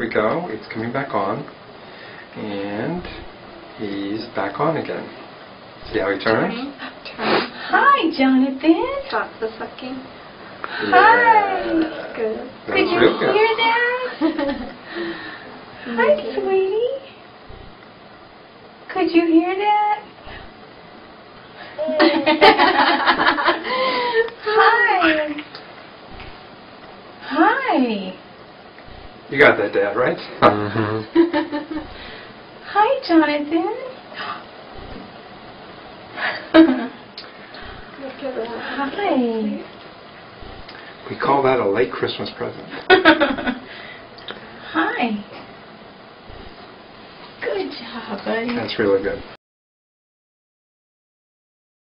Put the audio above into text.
we go. It's coming back on. And he's back on again. See how he turns? Turn. Hi, Jonathan. Stop the sucking. Hi. Good. Could you real good. hear that? Hi, sweetie. Could you hear that? Hi. Hi. You got that, Dad, right? Mm-hmm. Hi, Jonathan. Look at that. Hi. We call that a late Christmas present. Hi. Good job, buddy. That's really good.